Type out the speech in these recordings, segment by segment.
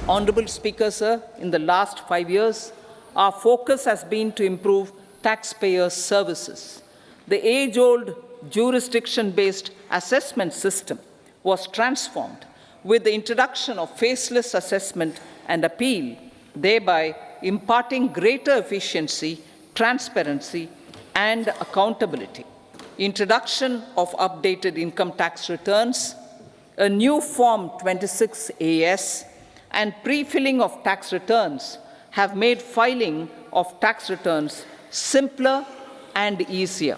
Honourable Speaker, sir, in the last 5 years, our focus has been to improve taxpayer services. The age-old jurisdiction-based assessment system was transformed with the introduction of faceless assessment and appeal, thereby imparting greater efficiency, transparency, and accountability. Introduction of updated income tax returns, a new Form 26AS, and pre-filling of tax returns have made filing of tax returns simpler and easier.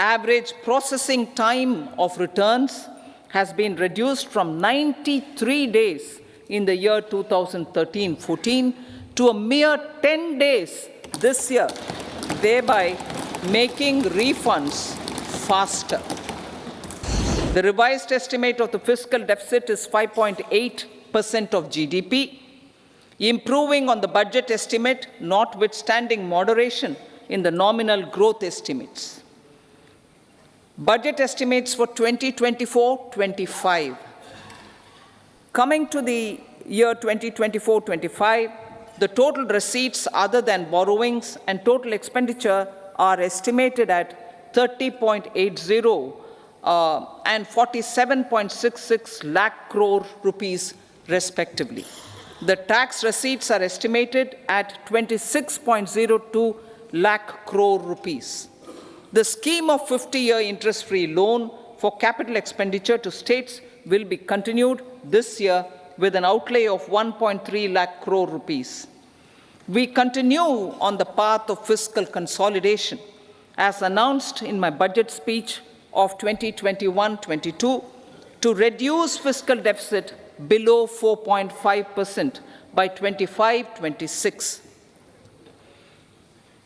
Average processing time of returns has been reduced from 93 days in the year 2013-14 to a mere 10 days this year, thereby making refunds faster. The revised estimate of the fiscal deficit is 5.8% of GDP, improving on the budget estimate, notwithstanding moderation in the nominal growth estimates. Budget estimates for 2024-25. Coming to the year 2024-25, the total receipts other than borrowings and total expenditure are estimated at 30.80 and 47.66 lakh crore rupees respectively. The tax receipts are estimated at 26.02 lakh crore rupees. The scheme of 50-year interest-free loan for capital expenditure to states will be continued this year with an outlay of 1.3 lakh crore rupees. We continue on the path of fiscal consolidation, as announced in my budget speech of 2021-22, to reduce fiscal deficit below 4.5% by 25-26.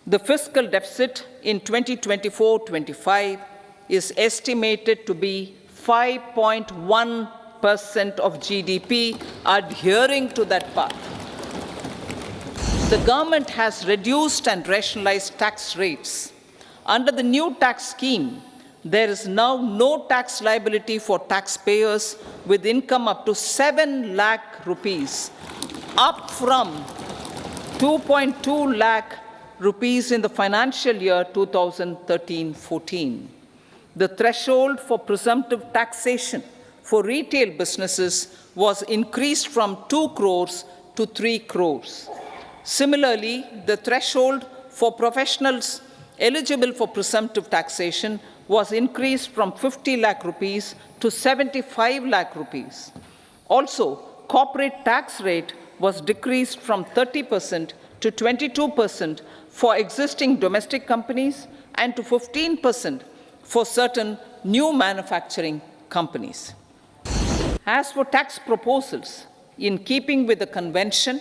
The fiscal deficit in 2024-25 is estimated to be 5.1% of GDP, adhering to that path. The government has reduced and rationalized tax rates. Under the new tax scheme, there is now no tax liability for taxpayers with income up to 7 lakh rupees, up from 2.2 lakh rupees in the financial year 2013-14. The threshold for presumptive taxation for retail businesses was increased from 2 crores to 3 crores. Similarly, the threshold for professionals eligible for presumptive taxation was increased from 50 lakh rupees to 75 lakh rupees. Also, corporate tax rate was decreased from 30% to 22% for existing domestic companies and to 15% for certain new manufacturing companies. As for tax proposals, in keeping with the convention,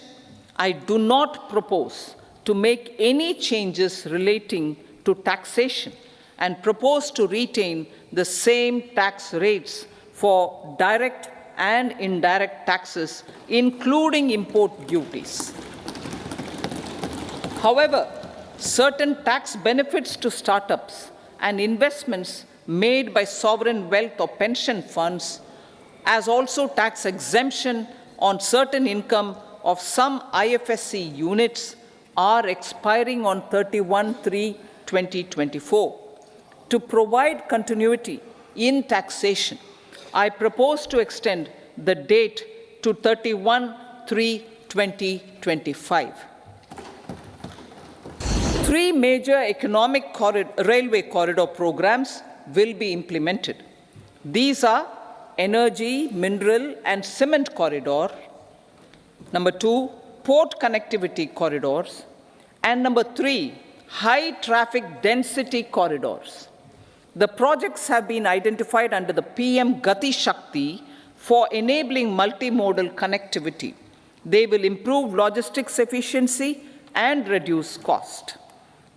I do not propose to make any changes relating to taxation and propose to retain the same tax rates for direct and indirect taxes, including import duties. However, certain tax benefits to startups and investments made by sovereign wealth or pension funds, as also tax exemption on certain income of some IFSC units, are expiring on 31/3/2024. To provide continuity in taxation, I propose to extend the date to 31/3/2025. 3 major economic railway corridor programs will be implemented. These are Energy, Mineral and Cement Corridor, number 2, Port Connectivity Corridors, and number 3, High Traffic Density Corridors. The projects have been identified under the PM Gati Shakti for enabling multimodal connectivity. They will improve logistics efficiency and reduce cost.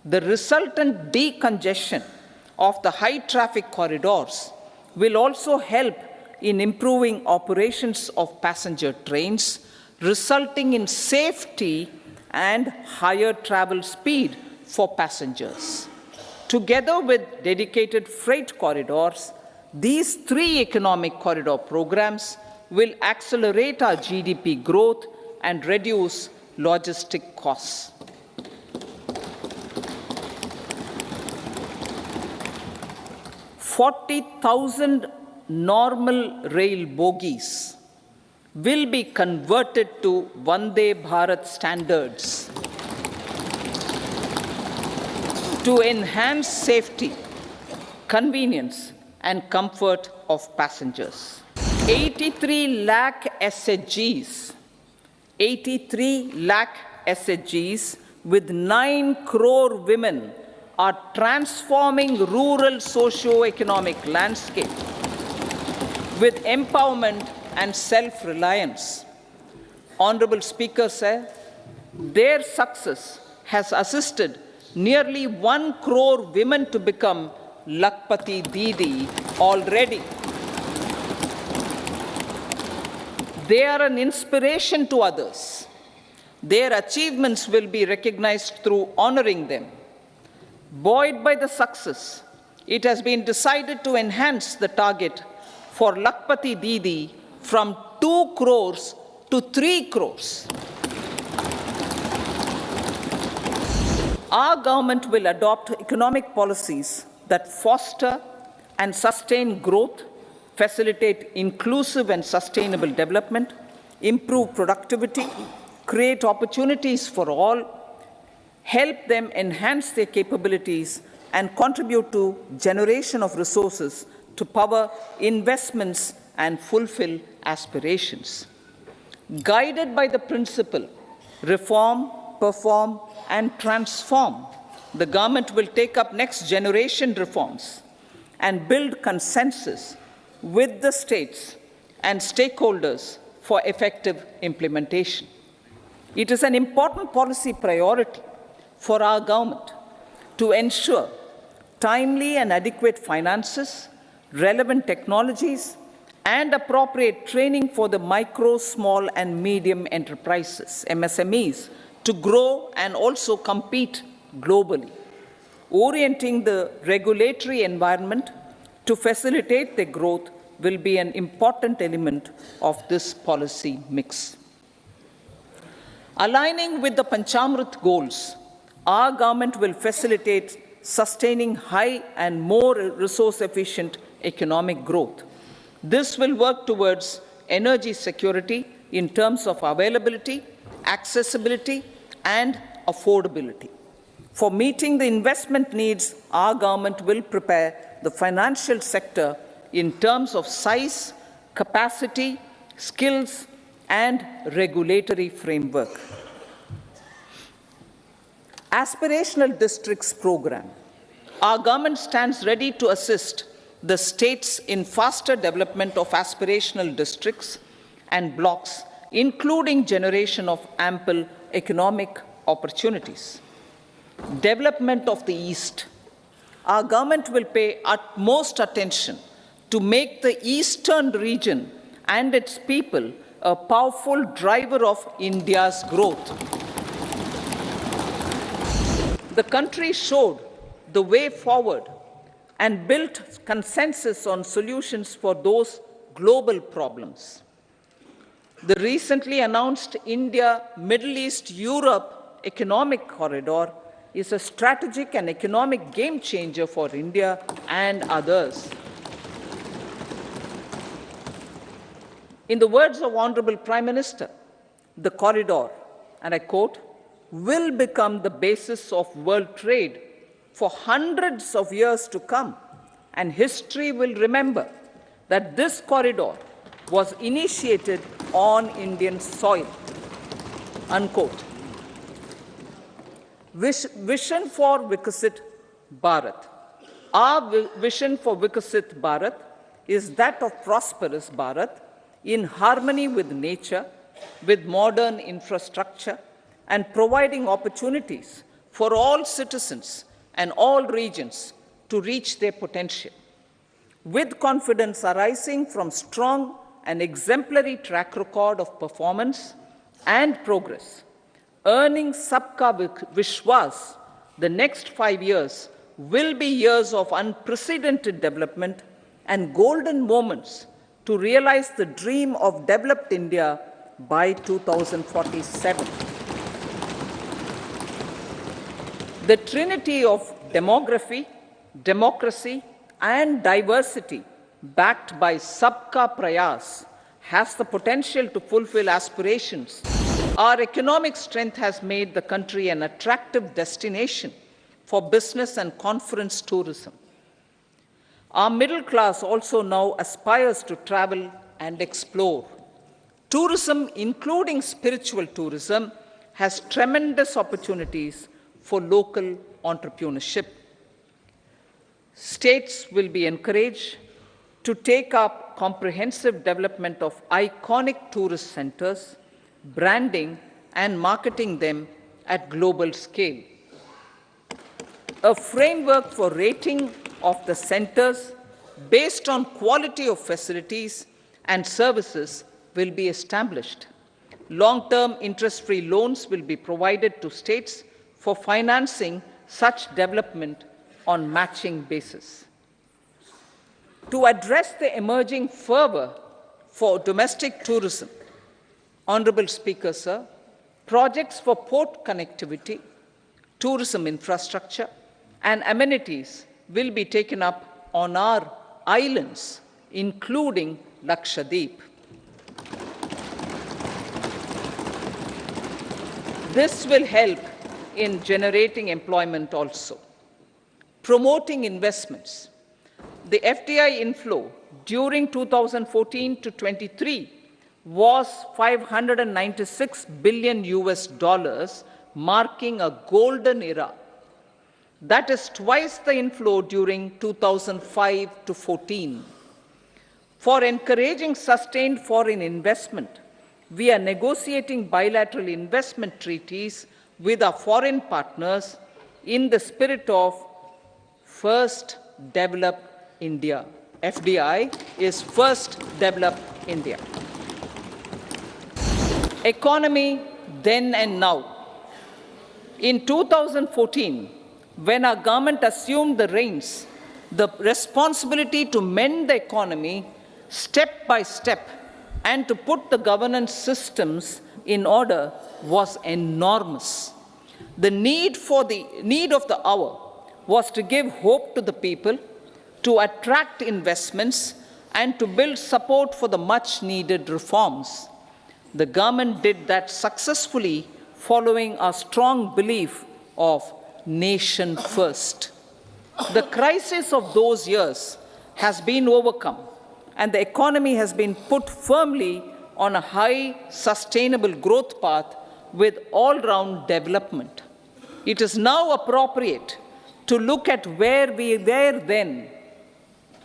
The resultant decongestion of the high traffic corridors will also help in improving operations of passenger trains, resulting in safety and higher travel speed for passengers. Together with dedicated freight corridors, these 3 economic corridor programs will accelerate our GDP growth and reduce logistic costs. $40,000 normal rail bogies will be converted to Vande Bharat standards to enhance safety, convenience, and comfort of passengers. 83 lakh SHGs, 83 lakh SHGs with 9 crore women are transforming rural socio-economic landscape with empowerment and self-reliance. Honorable Speaker said, their success has assisted nearly 1 crore women to become Lakpati Didi already. They are an inspiration to others. Their achievements will be recognized through honoring them. Buoyed by the success, it has been decided to enhance the target for Lakpati Didi from 2 crores to 3 crores. Our government will adopt economic policies that foster and sustain growth, facilitate inclusive and sustainable development, improve productivity, create opportunities for all, help them enhance their capabilities, and contribute to generation of resources to power investments and fulfill aspirations. Guided by the principle, reform, perform, and transform, the government will take up next generation reforms and build consensus with the states and stakeholders for effective implementation. It is an important policy priority for our government to ensure timely and adequate finances, relevant technologies, and appropriate training for the micro, small, and medium enterprises, MSMEs, to grow and also compete globally. Orienting the regulatory environment to facilitate their growth will be an important element of this policy mix. Aligning with the Panchamrit goals, our government will facilitate sustaining high and more resource-efficient economic growth. This will work towards energy security in terms of availability, accessibility, and affordability. For meeting the investment needs, our government will prepare the financial sector in terms of size, capacity, skills, and regulatory framework. Aspirational Districts Program. Our government stands ready to assist the states in faster development of aspirational districts and blocks, including generation of ample economic opportunities. Development of the East. Our government will pay utmost attention to make the eastern region and its people a powerful driver of India's growth. The country showed the way forward and built consensus on solutions for those global problems. The recently announced India-Middle East-Europe economic corridor is a strategic and economic game changer for India and others. In the words of Honorable Prime Minister, the corridor, and I quote, will become the basis of world trade for hundreds of years to come, and history will remember that this corridor was initiated on Indian soil, unquote. Vision for Viksit Bharat. Our vision for Viksit Bharat is that of prosperous Bharat in harmony with nature, with modern infrastructure, and providing opportunities for all citizens and all regions to reach their potential. With confidence arising from strong and exemplary track record of performance and progress, earning Sabka Vishwas, the next 5 years will be years of unprecedented development and golden moments to realize the dream of developed India by 2047. The trinity of demography, democracy, and diversity, backed by Sabka Prayas, has the potential to fulfill aspirations. Our economic strength has made the country an attractive destination for business and conference tourism. Our middle class also now aspires to travel and explore. Tourism, including spiritual tourism, has tremendous opportunities for local entrepreneurship. States will be encouraged to take up comprehensive development of iconic tourist centers, branding and marketing them at global scale. A framework for rating of the centers based on quality of facilities and services will be established. Long-term interest-free loans will be provided to states for financing such development on matching basis. To address the emerging fervor for domestic tourism, Honorable Speaker, sir, projects for port connectivity, tourism infrastructure, and amenities will be taken up on our islands, including Lakshadweep. This will help in generating employment also. Promoting investments. The FDI inflow during 2014 to 23 was $596 billion, marking a golden era. That is twice the inflow during 2005 to 14. For encouraging sustained foreign investment, we are negotiating bilateral investment treaties with our foreign partners in the spirit of First Develop India. FDI is First Develop India. Economy then and now. In 2014, when our government assumed the reins, the responsibility to mend the economy step by step and to put the governance systems in order was enormous. The need of the hour was to give hope to the people, to attract investments, and to build support for the much-needed reforms. The government did that successfully, following our strong belief of nation first. The crisis of those years has been overcome, and the economy has been put firmly on a high, sustainable growth path with all-round development. It is now appropriate to look at where we were then.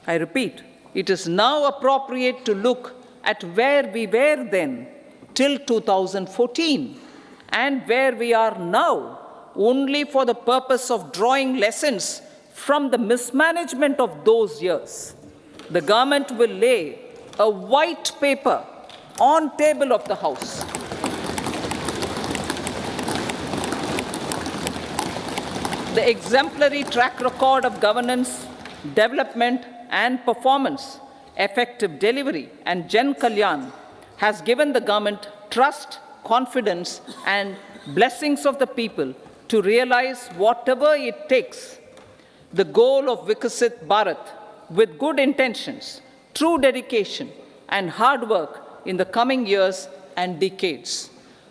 I repeat, it is now appropriate to look at where we were then till 2014 and where we are now, only for the purpose of drawing lessons from the mismanagement of those years. The government will lay a white paper on table of the House. The exemplary track record of governance, development and performance, effective delivery and Jan Kalyan has given the government trust, confidence and blessings of the people to realize whatever it takes, the goal of Viksit Bharat, with good intentions, true dedication and hard work in the coming years and decades.